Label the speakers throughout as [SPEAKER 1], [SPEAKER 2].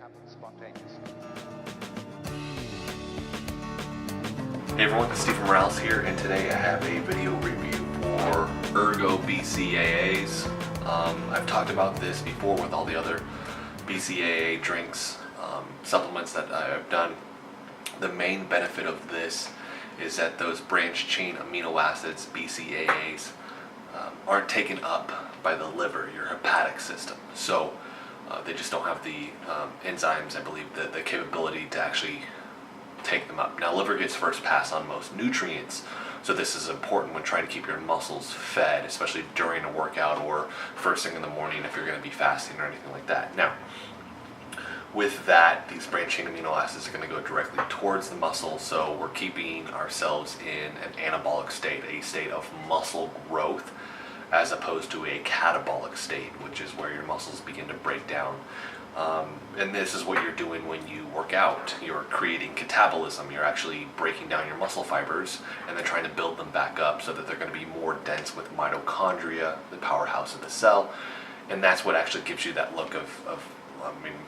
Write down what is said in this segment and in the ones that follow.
[SPEAKER 1] happens spontaneously.
[SPEAKER 2] Hey everyone, it's Stephen Morales here, and today I have a video review for ERGO BCAAs. I've talked about this before with all the other BCAA drinks, supplements that I've done. The main benefit of this is that those branched chain amino acids, BCAAs, aren't taken up by the liver, your hepatic system. So they just don't have the enzymes, I believe, the capability to actually take them up. Now, liver gets first pass on most nutrients, so this is important when trying to keep your muscles fed, especially during a workout or first thing in the morning if you're going to be fasting or anything like that. Now, with that, these branched chain amino acids are going to go directly towards the muscle, so we're keeping ourselves in an anabolic state, a state of muscle growth, as opposed to a catabolic state, which is where your muscles begin to break down. And this is what you're doing when you work out. You're creating catabolism. You're actually breaking down your muscle fibers and then trying to build them back up so that they're going to be more dense with mitochondria, the powerhouse of the cell. And that's what actually gives you that look of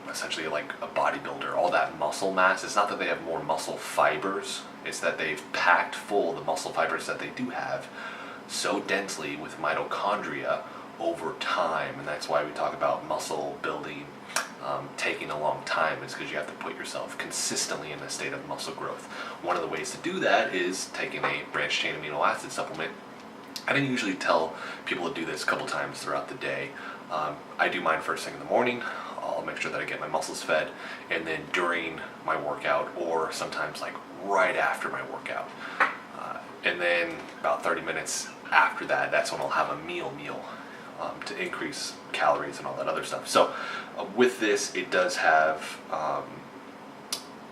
[SPEAKER 2] essentially like a bodybuilder. All that muscle mass, it's not that they have more muscle fibers, it's that they've packed full the muscle fibers that they do have so densely with mitochondria over time. And that's why we talk about muscle building taking a long time, is because you have to put yourself consistently in a state of muscle growth. One of the ways to do that is taking a branched chain amino acid supplement. I didn't usually tell people to do this a couple times throughout the day. I do mine first thing in the morning. I'll make sure that I get my muscles fed, and then during my workout, or sometimes like right after my workout. And then about 30 minutes after that, that's when I'll have a meal to increase calories and all that other stuff. So with this, it does have a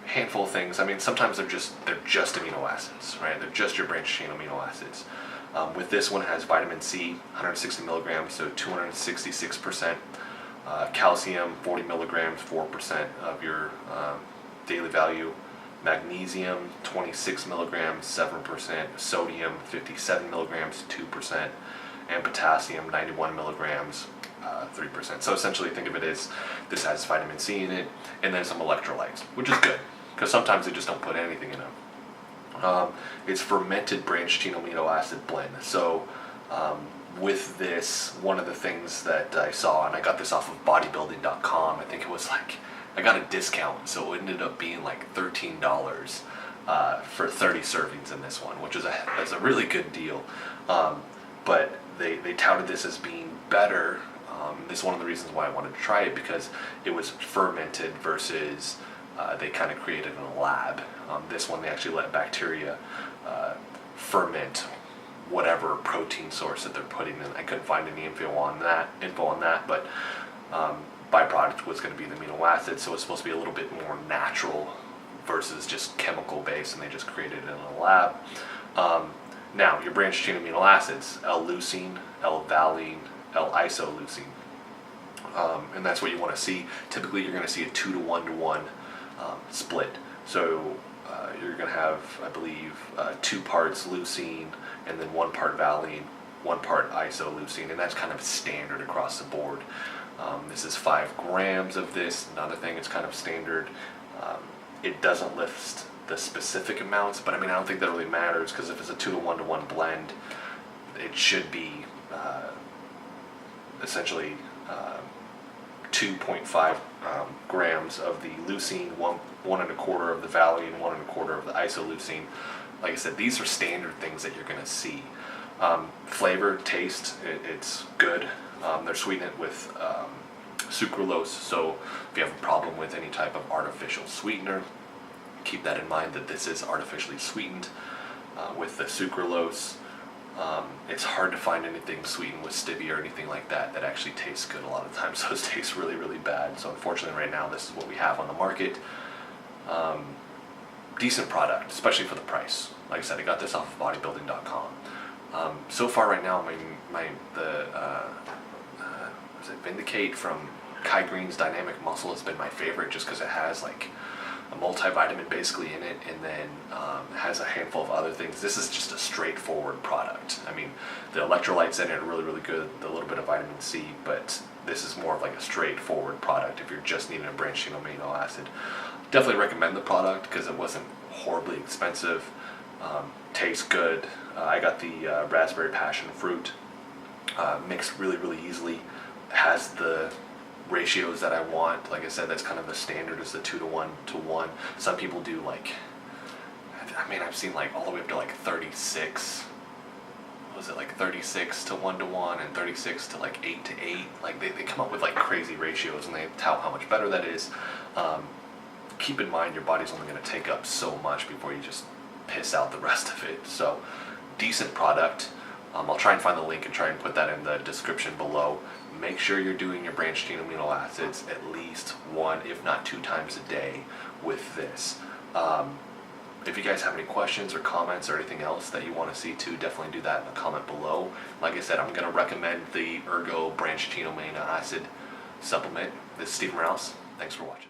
[SPEAKER 2] handful of things. I mean, sometimes they're just amino acids, right? They're just your branched chain amino acids. With this one, it has vitamin C, 160 milligrams, so 266%. Calcium, 40 milligrams, 4% of your daily value. Magnesium, 26 milligrams, 7%. Sodium, 57 milligrams, 2%. And potassium, 91 milligrams, 3%. So essentially think of it as this has vitamin C in it, and then some electrolytes, which is good, because sometimes they just don't put anything in them. It's fermented branched chain amino acid blend. So with this, one of the things that I saw, and I got this off of bodybuilding.com, I think it was like, I got a discount, so it ended up being like $13 for 30 servings in this one, which is a really good deal. But they touted this as being better. This is one of the reasons why I wanted to try it, because it was fermented versus they kind of created in a lab. This one, they actually let bacteria ferment whatever protein source that they're putting in. I couldn't find any info on that, but byproduct was going to be the amino acids, so it's supposed to be a little bit more natural versus just chemical based, and they just created it in a lab. Now, your branched chain amino acids, L-leucine, L-valine, L-isoleucine, and that's what you want to see. Typically, you're going to see a 2 to 1 to 1 split. So you're going to have, I believe, 2 parts leucine, and then 1 part valine, 1 part isoleucine, and that's kind of standard across the board. This is 5 grams of this. Another thing, it's kind of standard. It doesn't list the specific amounts, but I mean, I don't think that really matters, because if it's a 2 to 1 to 1 blend, it should be essentially 2.5 grams of the leucine, 1.25 of the valine, 1.25 of the isoleucine. Like I said, these are standard things that you're going to see. Flavor, taste, it's good. They're sweetening it with sucralose, so if you have a problem with any type of artificial sweetener, keep that in mind, that this is artificially sweetened with the sucralose. It's hard to find anything sweetened with stevia or anything like that that actually tastes good. A lot of times those taste really, really bad. So unfortunately right now, this is what we have on the market. Decent product, especially for the price. Like I said, I got this off of bodybuilding.com. So far right now, Vindicate from Kai Green's Dynamic Muscle has been my favorite, just because it has like a multivitamin basically in it, and then has a handful of other things. This is just a straightforward product. I mean, the electrolytes in it are really, really good, the little bit of vitamin C, but this is more of like a straightforward product if you're just needing a branched chain amino acid. Definitely recommend the product because it wasn't horribly expensive. Tastes good. I got the raspberry passion fruit, mixed really easily. Has the ratios that I want. Like I said, that's kind of the standard, is the 2:1:1. Some people do like, I mean, I've seen like all the way up to like 36. Was it like 36 to 1:1 and 36 to like 8:8? Like they come up with like crazy ratios and they tout how much better that is. Keep in mind your body's only going to take up so much before you just piss out the rest of it. So decent product. I'll try and find the link and try and put that in the description below. Make sure you're doing your branched chain amino acids at least 1, if not 2 times a day with this. If you guys have any questions or comments or anything else that you want to see too, definitely do that in the comment below. Like I said, I'm going to recommend the ERGO branched chain amino acid supplement. This is Steve Morales. Thanks for watching.